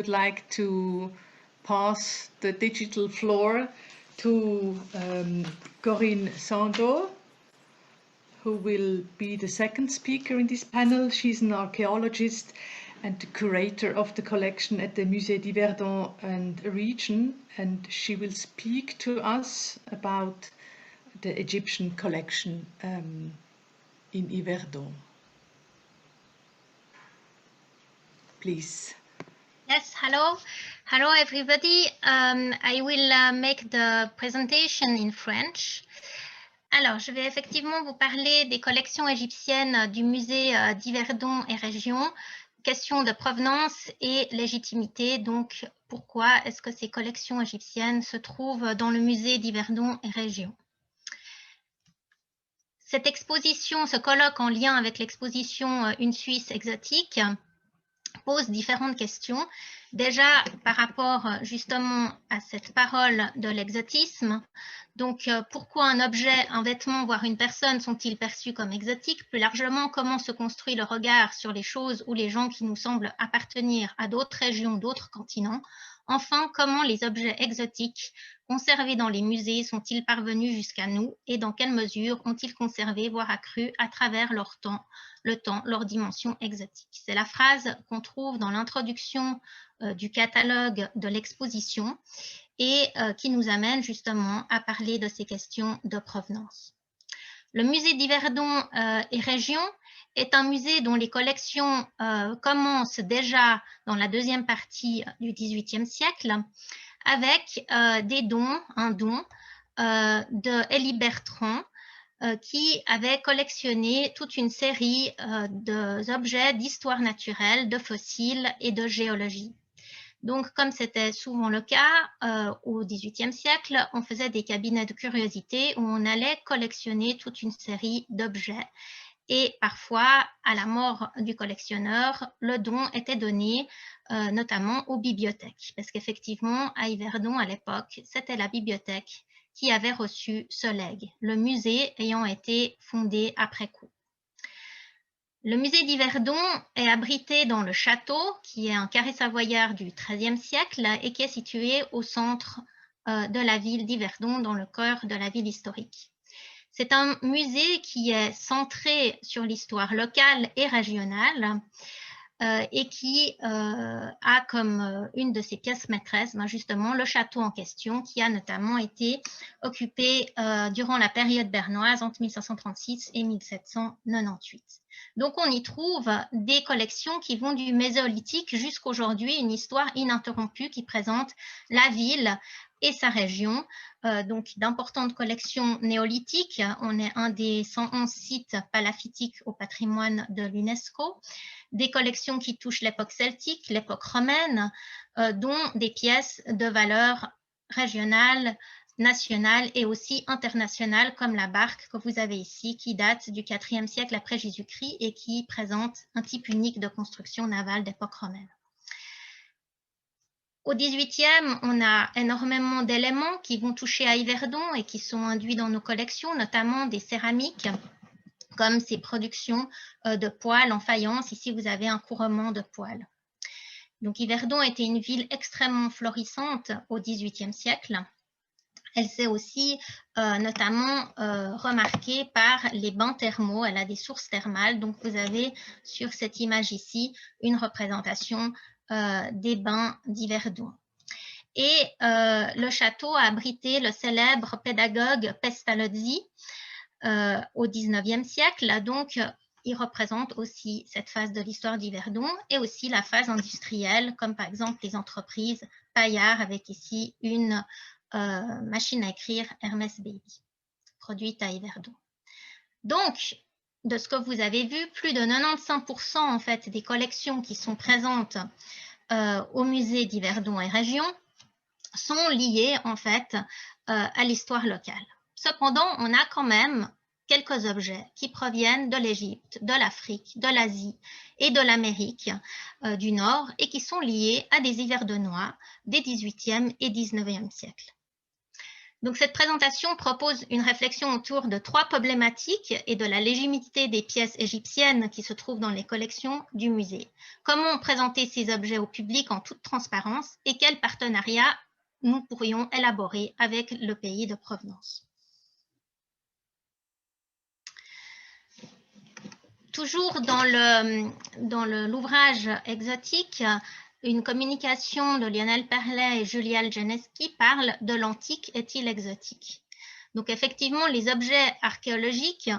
would like to pass the digital floor to Corinne Sando, who will be the second speaker in this panel. She's an archaeologist and the curator of the collection at the Musée d'Yverdon and region, and she will speak to us about the Egyptian collection in Yverdon. Please. Yes, hello. Hello, everybody. I will make the presentation in French. Alors, je vais effectivement vous parler des collections égyptiennes du musée d'Yverdon et région. Question de provenance et légitimité. Donc, pourquoi est-ce que ces collections égyptiennes se trouvent dans le musée d'Yverdon et région? Cette exposition, ce colloque en lien avec l'exposition Une Suisse exotique, pose différentes questions. Déjà, par rapport justement à cette parole de l'exotisme, donc pourquoi un objet, un vêtement, voire une personne sont-ils perçus comme exotiques? Plus largement, comment se construit le regard sur les choses ou les gens qui nous semblent appartenir à d'autres régions, d'autres continents? Enfin, comment les objets exotiques conservés dans les musées sont-ils parvenus jusqu'à nous et dans quelle mesure ont-ils conservé, voire accru à travers leur temps, leur dimension exotique? C'est la phrase qu'on trouve dans l'introduction du catalogue de l'exposition et qui nous amène justement à parler de ces questions de provenance. Le musée d'Yverdon et région est un musée dont les collections commencent déjà dans la deuxième partie du XVIIIe siècle avec des dons, un don de Élie Bertrand qui avait collectionné toute une série d'objets d'histoire naturelle, de fossiles et de géologie. Donc, comme c'était souvent le cas au XVIIIe siècle, on faisait des cabinets de curiosité où on allait collectionner toute une série d'objets. Et parfois, à la mort du collectionneur, le don était donné notamment aux bibliothèques. Parce qu'effectivement, à Yverdon, à l'époque, c'était la bibliothèque qui avait reçu ce legs, le musée ayant été fondé après coup. Le musée d'Yverdon est abrité dans le château, qui est un carré savoyard du XIIIe siècle et qui est situé au centre de la ville d'Yverdon, dans le cœur de la ville historique. C'est un musée qui est centré sur l'histoire locale et régionale et qui a comme une de ses pièces maîtresses justement le château en question, qui a notamment été occupé durant la période bernoise entre 1536 et 1798. Donc on y trouve des collections qui vont du Mésolithique jusqu'aujourd'hui, une histoire ininterrompue qui présente la ville et sa région, donc d'importantes collections néolithiques. On est un des 111 sites palafitiques au patrimoine de l'UNESCO, des collections qui touchent l'époque celtique, l'époque romaine, dont des pièces de valeur régionale, nationale et aussi internationale, comme la barque que vous avez ici, qui date du IVe siècle après Jésus-Christ et qui présente un type unique de construction navale d'époque romaine. Au XVIIIe, on a énormément d'éléments qui vont toucher à Yverdon et qui sont induits dans nos collections, notamment des céramiques, comme ces productions de poêles en faïence. Ici, vous avez un couronnement de poêles. Donc, Yverdon était une ville extrêmement florissante au XVIIIe siècle. Elle s'est aussi notamment remarquée par les bains thermaux. Elle a des sources thermales. Donc, vous avez sur cette image ici une représentation des bains d'Yverdon. Et le château a abrité le célèbre pédagogue Pestalozzi au XIXe siècle. Donc, il représente aussi cette phase de l'histoire d'Yverdon et aussi la phase industrielle, comme par exemple les entreprises Paillard, avec ici une machine à écrire Hermès Baby, produite à Yverdon. Donc, de ce que vous avez vu, plus de 95% en fait des collections qui sont présentes au musée d'Yverdon et région sont liées en fait à l'histoire locale. Cependant, on a quand même quelques objets qui proviennent de l'Égypte, de l'Afrique, de l'Asie et de l'Amérique du Nord et qui sont liés à des Yverdonois des XVIIIe et XIXe siècles. Donc, cette présentation propose une réflexion autour de 3 problématiques et de la légitimité des pièces égyptiennes qui se trouvent dans les collections du musée. Comment présenter ces objets au public en toute transparence et quels partenariats nous pourrions élaborer avec le pays de provenance. Toujours dans l'ouvrage exotique, une communication de Lionel Perlet et Julia Geneski parle de l'antique est-il exotique? Donc effectivement, les objets archéologiques,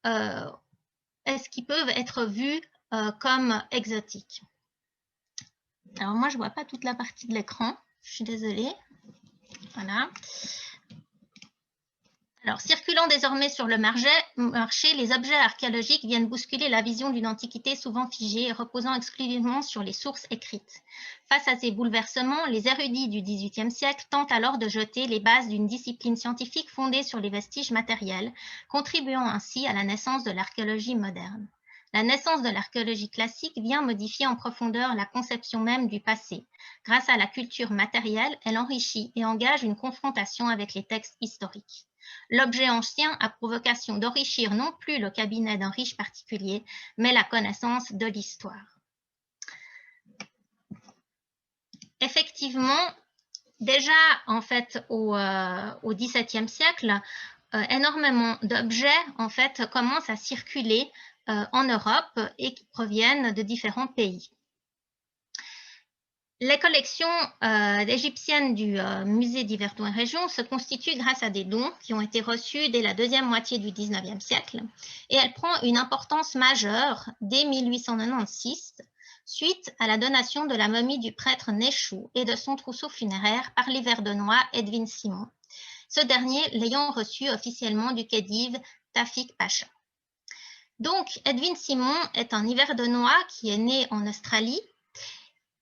est-ce qu'ils peuvent être vus comme exotiques? Alors moi, je ne vois pas toute la partie de l'écran, je suis désolée. Voilà. Alors, circulant désormais sur le marché, les objets archéologiques viennent bousculer la vision d'une antiquité souvent figée et reposant exclusivement sur les sources écrites. Face à ces bouleversements, les érudits du XVIIIe siècle tentent alors de jeter les bases d'une discipline scientifique fondée sur les vestiges matériels, contribuant ainsi à la naissance de l'archéologie moderne. La naissance de l'archéologie classique vient modifier en profondeur la conception même du passé. Grâce à la culture matérielle, elle enrichit et engage une confrontation avec les textes historiques. L'objet ancien a pour vocation d'enrichir non plus le cabinet d'un riche particulier, mais la connaissance de l'histoire. Effectivement, déjà en fait au XVIIe siècle, énormément d'objets en fait commencent à circuler en Europe et qui proviennent de différents pays. Les collections égyptiennes du musée d'Yverdon et Région se constituent grâce à des dons qui ont été reçus dès la deuxième moitié du XIXe siècle et elle prend une importance majeure dès 1896 suite à la donation de la momie du prêtre Néchou et de son trousseau funéraire par l'Yverdonois Edwin Simon, ce dernier l'ayant reçu officiellement du khedive Tawfik Pacha. Donc, Edwin Simon est un Yverdonois qui est né en Australie,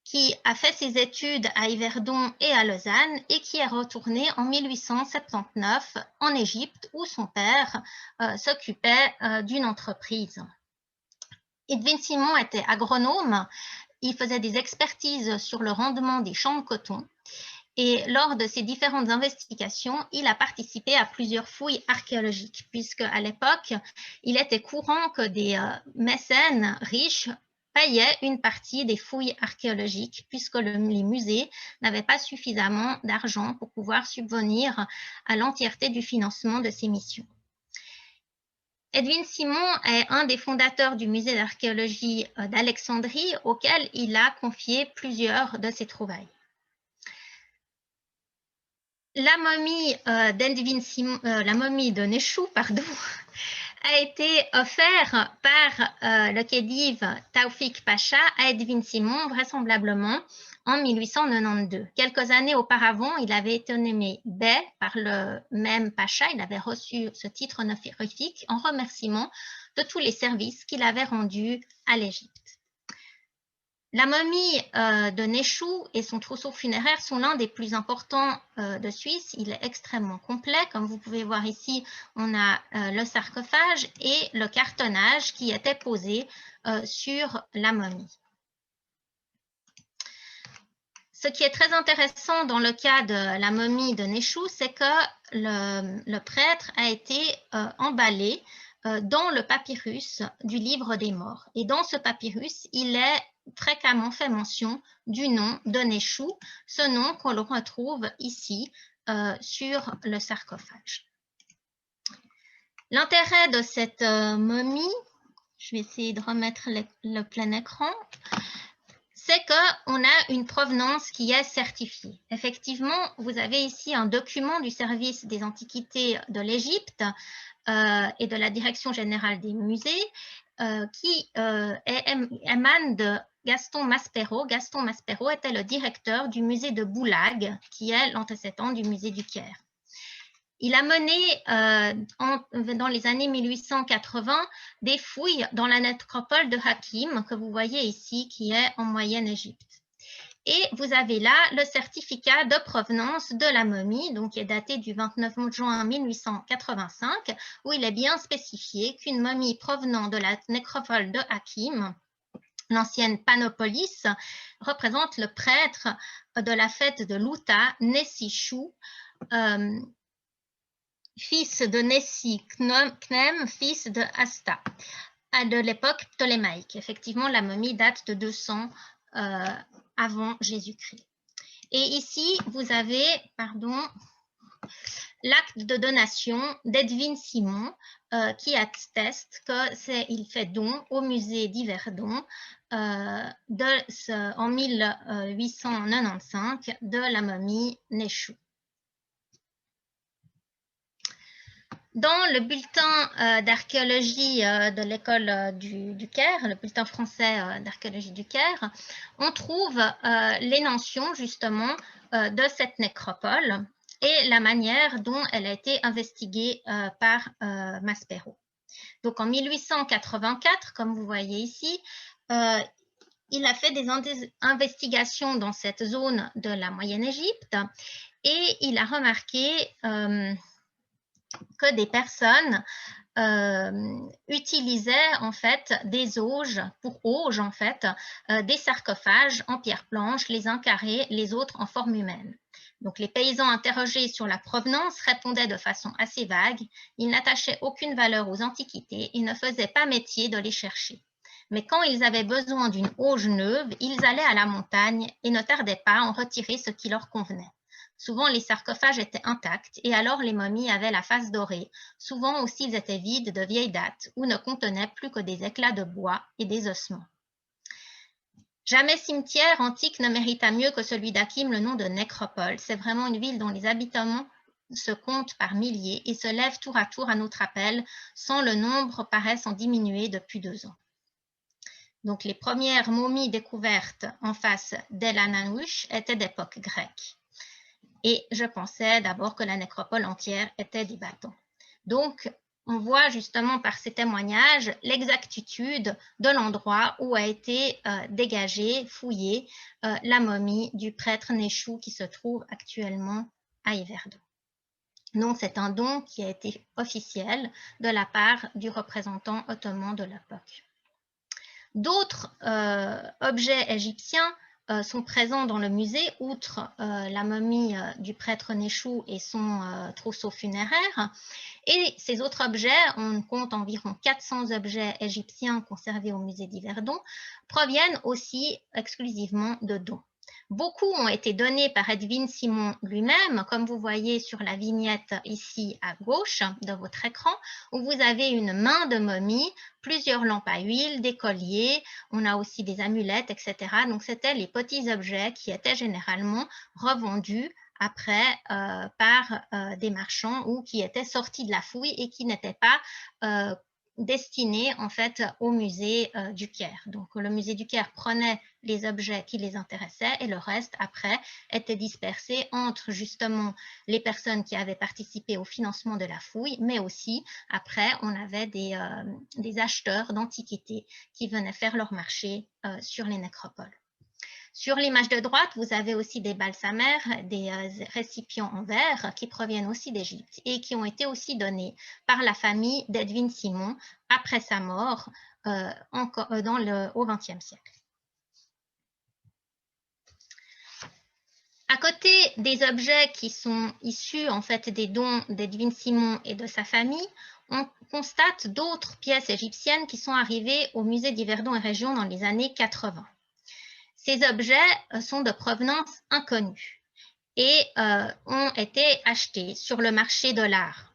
qui a fait ses études à Yverdon et à Lausanne et qui est retourné en 1879 en Égypte où son père s'occupait d'une entreprise. Edwin Simon était agronome, il faisait des expertises sur le rendement des champs de coton et lors de ses différentes investigations, il a participé à plusieurs fouilles archéologiques puisque à l'époque, il était courant que des mécènes riches payaient une partie des fouilles archéologiques puisque les musées n'avaient pas suffisamment d'argent pour pouvoir subvenir à l'entièreté du financement de ces missions. Edwin Simon est un des fondateurs du musée d'archéologie d'Alexandrie auquel il a confié plusieurs de ses trouvailles. La momie la momie de Néchou, a été offerte par le khedive Tawfik Pacha à Edwin Simon, vraisemblablement en 1892. Quelques années auparavant, il avait été nommé bey par le même Pacha. Il avait reçu ce titre honorifique en remerciement de tous les services qu'il avait rendus à l'Égypte. La momie de Néchou et son trousseau funéraire sont l'un des plus importants de Suisse. Il est extrêmement complet. Comme vous pouvez voir ici, on a le sarcophage et le cartonnage qui était posé sur la momie. Ce qui est très intéressant dans le cas de la momie de Néchou, c'est que le prêtre a été emballé dans le papyrus du livre des morts. Et dans ce papyrus, il est fréquemment fait mention du nom de Néchou, ce nom qu'on le retrouve ici sur le sarcophage. L'intérêt de cette momie, je vais essayer de remettre le plein écran, c'est qu'on a une provenance qui est certifiée. Effectivement, vous avez ici un document du service des antiquités de l'Égypte et de la Direction générale des musées qui émane de Gaston Maspero. Gaston Maspero était le directeur du musée de Boulag, qui est l'antécédent du musée du Caire. Il a mené dans les années 1880 des fouilles dans la nécropole de Hakim, que vous voyez ici, qui est en Moyenne-Égypte. Et vous avez là le certificat de provenance de la momie, donc qui est daté du 29 juin 1885, où il est bien spécifié qu'une momie provenant de la nécropole de Hakim, l'ancienne Panopolis, représente le prêtre de la fête de Louta, Nessishou, fils de Nessi, Cnem, fils de Asta, de l'époque ptolémaïque. Effectivement, la momie date de 200 avant Jésus-Christ. Et ici, vous avez, l'acte de donation d'Edwin Simon qui atteste qu'il fait don au musée d'Yverdon en 1895 de la momie Néchou. Dans le bulletin d'archéologie de l'école du Caire, le bulletin français d'archéologie du Caire, on trouve les mentions justement de cette nécropole et la manière dont elle a été investiguée par Maspero. Donc en 1884, comme vous voyez ici, il a fait des investigations dans cette zone de la Moyenne-Égypte et il a remarqué que des personnes utilisaient en fait des auges, des sarcophages en pierre blanche, les uns carrés, les autres en forme humaine. Donc les paysans interrogés sur la provenance répondaient de façon assez vague, ils n'attachaient aucune valeur aux antiquités et ne faisaient pas métier de les chercher. Mais quand ils avaient besoin d'une auge neuve, ils allaient à la montagne et ne tardaient pas à en retirer ce qui leur convenait. Souvent, les sarcophages étaient intacts et alors les momies avaient la face dorée. Souvent aussi, ils étaient vides de vieille date ou ne contenaient plus que des éclats de bois et des ossements. Jamais cimetière antique ne mérita mieux que celui d'Akim le nom de nécropole. C'est vraiment une ville dont les habitants se comptent par milliers et se lèvent tour à notre appel, sans le nombre paraisse en diminuer depuis 2 ans. Donc les premières momies découvertes en face d'El Ananouch étaient d'époque grecque. Et je pensais d'abord que la nécropole entière était des bâtons. Donc, on voit justement par ces témoignages l'exactitude de l'endroit où a été dégagée, fouillée la momie du prêtre Néchou qui se trouve actuellement à Yverdon. Donc, c'est un don qui a été officiel de la part du représentant ottoman de l'époque. D'autres objets égyptiens sont présents dans le musée, outre la momie du prêtre Néchou et son trousseau funéraire. Et ces autres objets, on compte environ 400 objets égyptiens conservés au musée d'Yverdon, proviennent aussi exclusivement de dons. Beaucoup ont été donnés par Edwin Simon lui-même, comme vous voyez sur la vignette ici à gauche de votre écran, où vous avez une main de momie, plusieurs lampes à huile, des colliers, on a aussi des amulettes, etc. Donc, c'était les petits objets qui étaient généralement revendus après par des marchands ou qui étaient sortis de la fouille et qui n'étaient pas destinés en fait au musée du Caire. Donc le musée du Caire prenait les objets qui les intéressaient et le reste après était dispersé entre justement les personnes qui avaient participé au financement de la fouille, mais aussi après on avait des acheteurs d'antiquités qui venaient faire leur marché sur les nécropoles. Sur l'image de droite, vous avez aussi des balsamères, des récipients en verre qui proviennent aussi d'Égypte et qui ont été aussi donnés par la famille d'Edwin Simon après sa mort au XXe siècle. À côté des objets qui sont issus en fait des dons d'Edwin Simon et de sa famille, on constate d'autres pièces égyptiennes qui sont arrivées au musée d'Yverdon et région dans les années 80. Ces objets sont de provenance inconnue et ont été achetés sur le marché de l'art.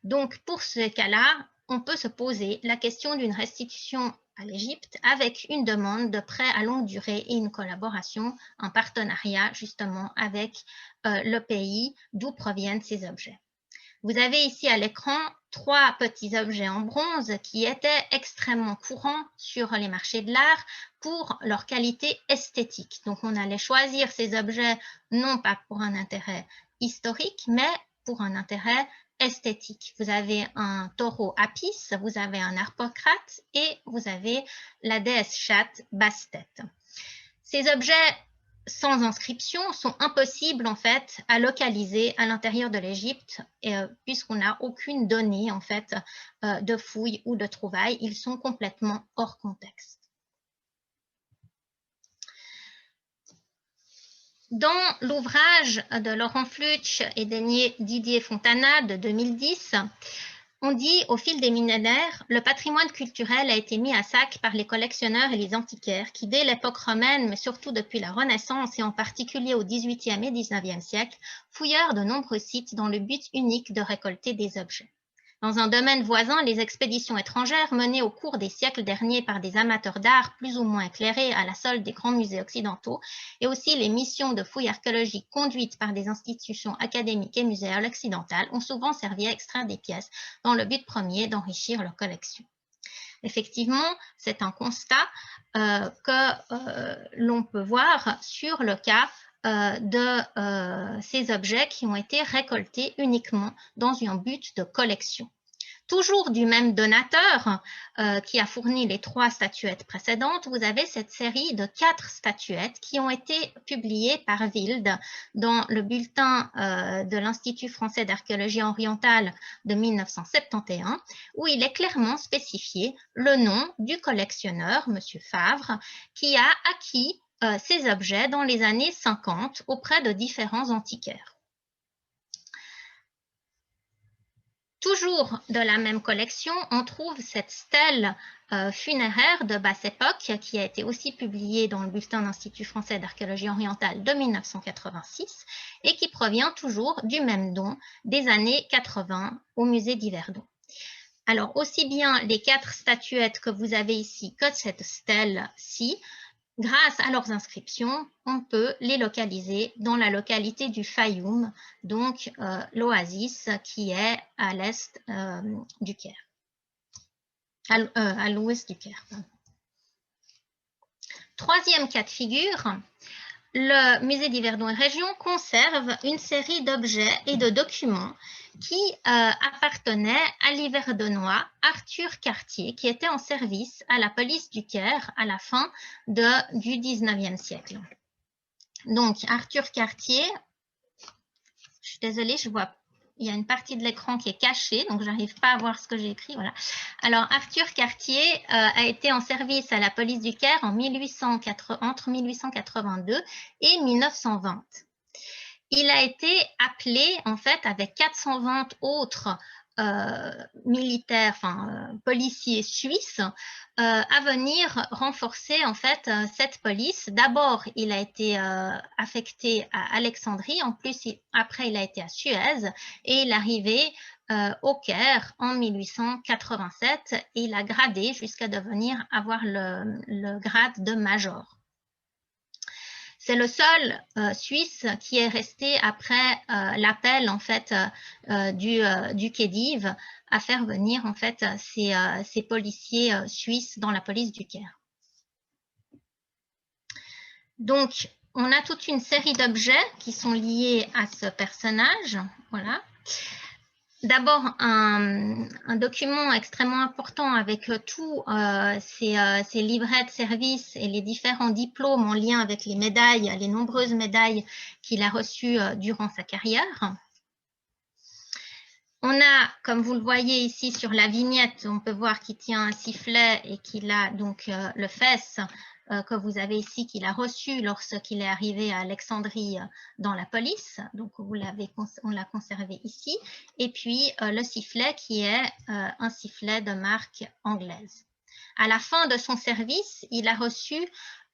Donc, pour ce cas-là, on peut se poser la question d'une restitution à l'Égypte avec une demande de prêt à longue durée et une collaboration, un partenariat justement avec le pays d'où proviennent ces objets. Vous avez ici à l'écran 3 petits objets en bronze qui étaient extrêmement courants sur les marchés de l'art pour leur qualité esthétique. Donc, on allait choisir ces objets non pas pour un intérêt historique, mais pour un intérêt esthétique. Vous avez un taureau Apis, vous avez un Harpocrate et vous avez la déesse chatte Bastet. Ces objets sans inscription sont impossibles en fait à localiser à l'intérieur de l'Égypte puisqu'on n'a aucune donnée en fait de fouilles ou de trouvailles. Ils sont complètement hors contexte. Dans l'ouvrage de Laurent Flutsch et Didier Fontana de 2010, on dit, au fil des millénaires, le patrimoine culturel a été mis à sac par les collectionneurs et les antiquaires qui, dès l'époque romaine, mais surtout depuis la Renaissance et en particulier au XVIIIe et XIXe siècle, fouillèrent de nombreux sites dans le but unique de récolter des objets. Dans un domaine voisin, les expéditions étrangères menées au cours des siècles derniers par des amateurs d'art plus ou moins éclairés à la solde des grands musées occidentaux et aussi les missions de fouilles archéologiques conduites par des institutions académiques et muséales occidentales ont souvent servi à extraire des pièces dans le but premier d'enrichir leur collection. Effectivement, c'est un constat que l'on peut voir sur le cas de ces objets qui ont été récoltés uniquement dans un but de collection. Toujours du même donateur qui a fourni les 3 statuettes précédentes, vous avez cette série de 4 statuettes qui ont été publiées par Wild dans le bulletin de l'Institut français d'archéologie orientale de 1971, où il est clairement spécifié le nom du collectionneur, M. Favre, qui a acquis ces objets dans les années 50 auprès de différents antiquaires. Toujours de la même collection, on trouve cette stèle funéraire de basse époque qui a été aussi publiée dans le bulletin de l'Institut français d'archéologie orientale de 1986 et qui provient toujours du même don des années 80 au musée d'Yverdon. Alors, aussi bien les 4 statuettes que vous avez ici que cette stèle-ci, grâce à leurs inscriptions, on peut les localiser dans la localité du Fayoum, donc l'oasis qui est à l'est du Caire, à l'ouest du Caire. Troisième cas de figure, le musée d'Yverdon et Région conserve une série d'objets et de documents qui appartenaient à l'Yverdonois Arthur Cartier, qui était en service à la police du Caire à la fin du XIXe siècle. Donc, Arthur Cartier, je suis désolée, je vois, il y a une partie de l'écran qui est cachée, donc je n'arrive pas à voir ce que j'ai écrit. Voilà. Alors, Arthur Cartier a été en service à la police du Caire entre 1882 et 1920. Il a été appelé, en fait, avec 420 autres militaires, policiers suisses, à venir renforcer, en fait, cette police. D'abord, il a été affecté à Alexandrie. En plus, après, il a été à Suez et il est arrivé au Caire en 1887 et il a gradé jusqu'à avoir le grade de major. C'est le seul Suisse qui est resté après l'appel en fait du Khedive à faire venir en fait ces policiers suisses dans la police du Caire. Donc, on a toute une série d'objets qui sont liés à ce personnage. Voilà. D'abord, un document extrêmement important avec tous ces livrets de service et les différents diplômes en lien avec les médailles, les nombreuses médailles qu'il a reçues durant sa carrière. On a, comme vous le voyez ici sur la vignette, on peut voir qu'il tient un sifflet et qu'il a donc le fès que vous avez ici, qu'il a reçu lorsqu'il est arrivé à Alexandrie dans la police. Donc, on l'a conservé ici. Et puis, le sifflet qui est un sifflet de marque anglaise. À la fin de son service, il a reçu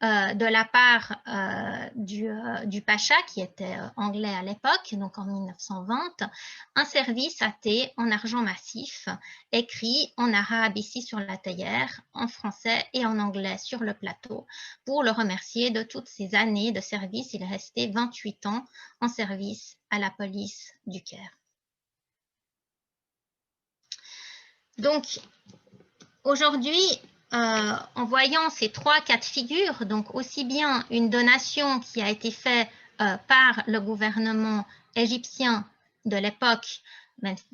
de la part du Pacha, qui était anglais à l'époque, donc en 1920, un service à thé en argent massif, écrit en arabe ici sur la théière, en français et en anglais sur le plateau, pour le remercier de toutes ces années de service. Il est resté 28 ans en service à la police du Caire. Donc, aujourd'hui, en voyant ces 3 cas de figure, donc aussi bien une donation qui a été faite par le gouvernement égyptien de l'époque,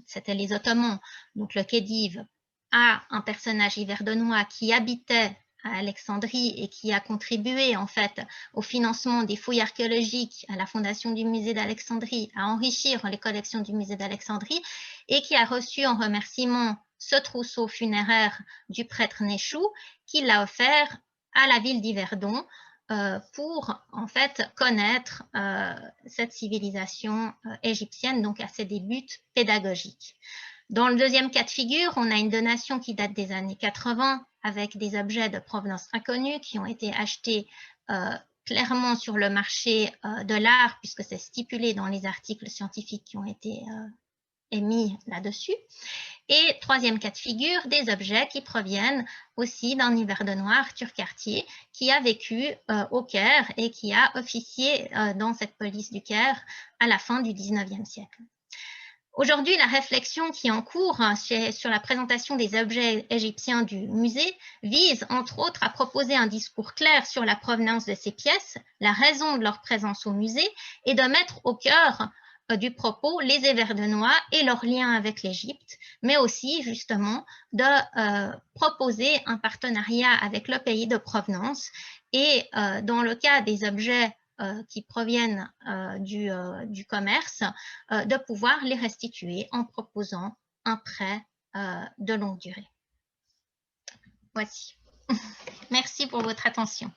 c'était les Ottomans, donc le Khedive, à un personnage yverdonois qui habitait à Alexandrie et qui a contribué en fait au financement des fouilles archéologiques à la fondation du musée d'Alexandrie, à enrichir les collections du musée d'Alexandrie et qui a reçu en remerciement ce trousseau funéraire du prêtre Néchou qui l'a offert à la ville d'Yverdon pour en fait connaître cette civilisation égyptienne, donc à ses débuts pédagogiques. Dans le deuxième cas de figure, on a une donation qui date des années 80 avec des objets de provenance inconnue qui ont été achetés clairement sur le marché de l'art, puisque c'est stipulé dans les articles scientifiques qui ont été émis là-dessus. Et troisième cas de figure, des objets qui proviennent aussi d'un hiver de noir, Turc-Cartier, qui a vécu au Caire et qui a officié dans cette police du Caire à la fin du 19e siècle. Aujourd'hui, la réflexion qui est en cours sur la présentation des objets égyptiens du musée vise, entre autres, à proposer un discours clair sur la provenance de ces pièces, la raison de leur présence au musée, et de mettre au cœur du propos les Éverdenois et leur lien avec l'Égypte, mais aussi, justement, de proposer un partenariat avec le pays de provenance et, dans le cas des objets qui proviennent du commerce, de pouvoir les restituer en proposant un prêt de longue durée. Voici. Merci pour votre attention.